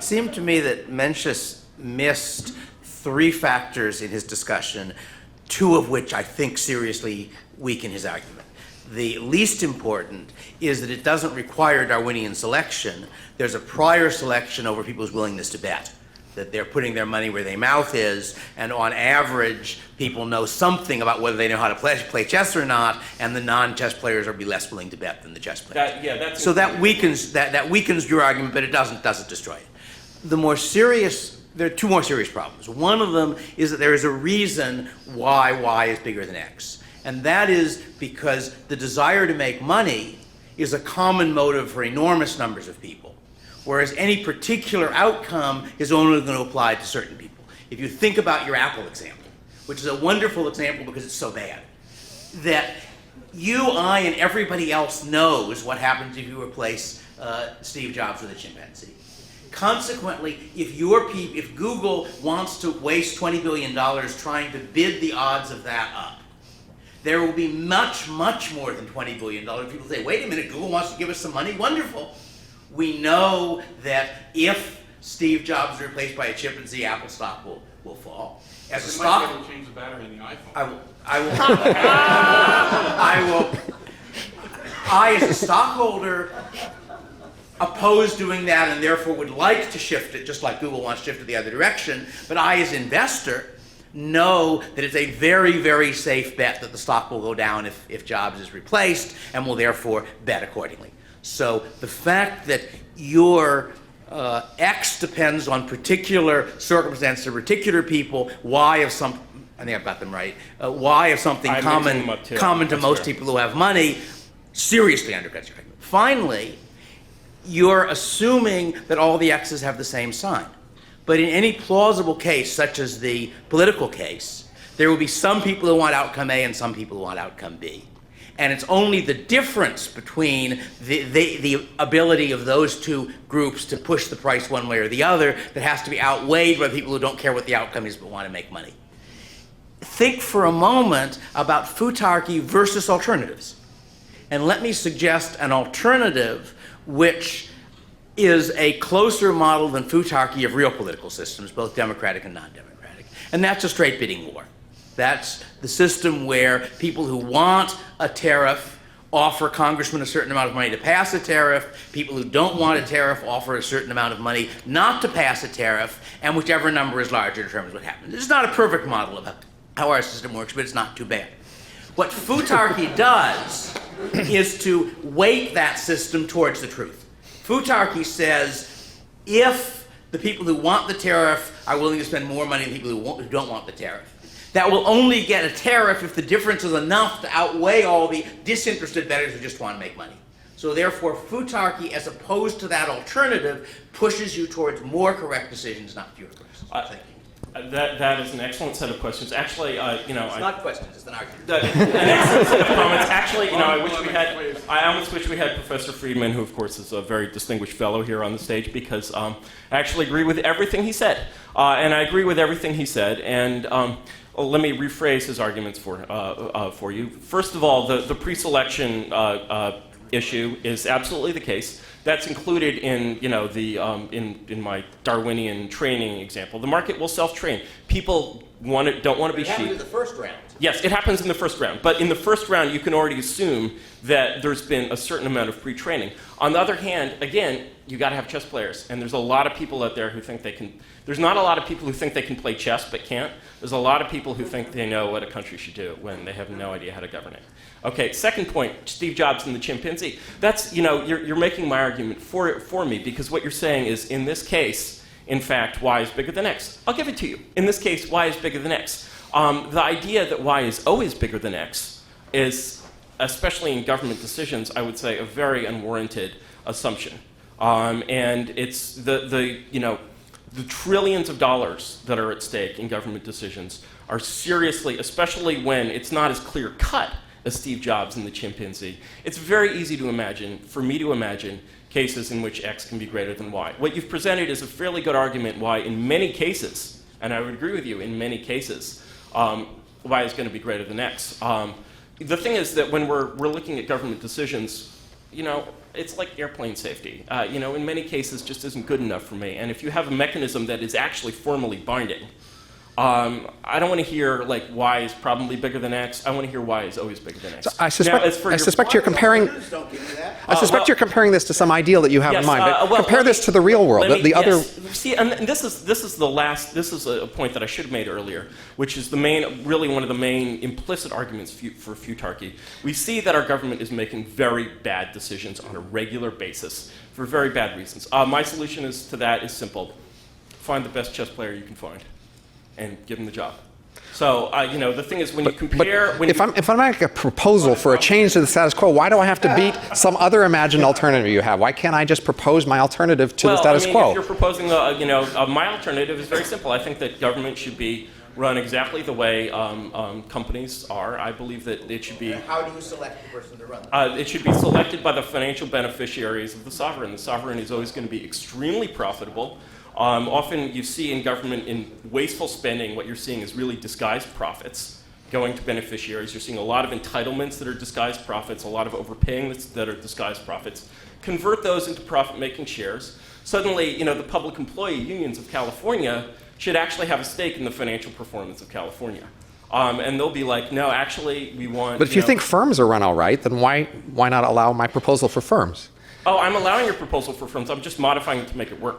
It seemed to me that Mencius missed three factors in his discussion, two of which I think seriously weaken his argument. The least important is that it doesn't require Darwinian selection. There's a prior selection over people's willingness to bet, that they're putting their money where their mouth is, and on average, people know something about whether they know how to play chess or not, and the non-chess players will be less willing to bet than the chess players. So that weakens your argument, but it doesn't destroy it. There are two more serious problems. One of them is that there is a reason why y is bigger than x. And that is because the desire to make money is a common motive for enormous numbers of people, whereas any particular outcome is only going to apply to certain people. If you think about your Apple example, which is a wonderful example because it's so bad, that you, I, and everybody else knows what happens if you replace Steve Jobs with a chimpanzee. Consequently, if Google wants to waste $20 billion trying to bid the odds of that up, there will be much, much more than $20 billion. People say, wait a minute, Google wants to give us some money? Wonderful. We know that if Steve Jobs is replaced by a chimpanzee, Apple stock will fall. As a stock, might be able to change the battery in the iPhone. I as a stockholder, oppose doing that and therefore would like to shift it, just like Google wants to shift it the other direction. But I as an investor know that it's a very, very safe bet that the stock will go down if Jobs is replaced, and will therefore bet accordingly. So the fact that your X depends on particular circumstances or particular people, Y of some, I think I've got them right, Y of something common to most people who have money, seriously undercuts your argument. Finally, you're assuming that all the X's have the same sign. But in any plausible case, such as the political case, there will be some people who want outcome A and some people who want outcome B. And it's only the difference between the ability of those two groups to push the price one way or the other that has to be outweighed by people who don't care what the outcome is but want to make money. Think for a moment about futarchy versus alternatives. And let me suggest an alternative which is a closer model than futarchy of real political systems, both democratic and non-democratic. And that's a straight bidding war. That's the system where people who want a tariff offer congressmen a certain amount of money to pass a tariff. People who don't want a tariff offer a certain amount of money not to pass a tariff, and whichever number is larger determines what happens. It's not a perfect model of how our system works, but it's not too bad. What futarchy does is to weight that system towards the truth. Futarchy says if the people who want the tariff are willing to spend more money than people who don't want the tariff, that will only get a tariff if the difference is enough to outweigh all the disinterested bettors who just want to make money. So therefore, futarchy, as opposed to that alternative, pushes you towards more correct decisions, not fewer questions. Thank you. That is an excellent set of questions. Actually, it's not questions; it's an argument. An excellent set of comments. Actually, I almost wish we had Professor Friedman, who of course is a very distinguished fellow here on the stage, because I actually agree with everything he said, and I agree with everything he said. And let me rephrase his arguments for you. First of all, the pre-selection issue is absolutely the case. That's included in, in my Darwinian training example. The market will self-train. People don't want to be sheep. It happens in the first round. Yes, it happens in the first round. But in the first round, you can already assume that there's been a certain amount of pre-training. On the other hand, again, you got to have chess players. And there's a lot of people out there who think they can. There's not a lot of people who think they can play chess but can't. There's a lot of people who think they know what a country should do when they have no idea how to govern it. Okay, second point, Steve Jobs and the chimpanzee. That's, you're making my argument for me, because what you're saying is, in this case, in fact, y is bigger than x. I'll give it to you. In this case, y is bigger than x. The idea that y is always bigger than x is, especially in government decisions, I would say a very unwarranted assumption. And it's the trillions of dollars that are at stake in government decisions are seriously, especially when it's not as clear cut as Steve Jobs and the chimpanzee. It's very easy to imagine, for me to imagine, cases in which x can be greater than y. What you've presented is a fairly good argument why in many cases, and I would agree with you, in many cases, y is going to be greater than x. The thing is that when we're looking at government decisions, it's like airplane safety. In many cases, just isn't good enough for me. And if you have a mechanism that is actually formally binding, I don't want to hear like Y is probably bigger than X. I want to hear Y is always bigger than X. So I suspect you're comparing. I suspect you're comparing this to some ideal that you have in mind. But compare this to the real world. See, and this is a point that I should have made earlier, which is really one of the main implicit arguments for futarchy. We see that our government is making very bad decisions on a regular basis for very bad reasons. My solution to that is simple: find the best chess player you can find and give them the job. So, the thing is, when you compare... If I'm making a proposal for a change to the status quo, why do I have to beat some other imagined alternative you have? Why can't I just propose my alternative to the status quo? If you're proposing, my alternative is very simple. I think that government should be run exactly the way companies are. I believe that it should be... How do you select the person to run them? It should be selected by the financial beneficiaries of the sovereign. The sovereign is always going to be extremely profitable. Often you see in government, in wasteful spending, what you're seeing is really disguised profits going to beneficiaries. You're seeing a lot of entitlements that are disguised profits, a lot of overpaying that are disguised profits. Convert those into profit-making shares. Suddenly, the public employee unions of California should actually have a stake in the financial performance of California. And they'll be like, no, actually, we want... But if you think firms are run all right, then why not allow my proposal for firms? Oh, I'm allowing your proposal for firms. I'm just modifying it to make it work.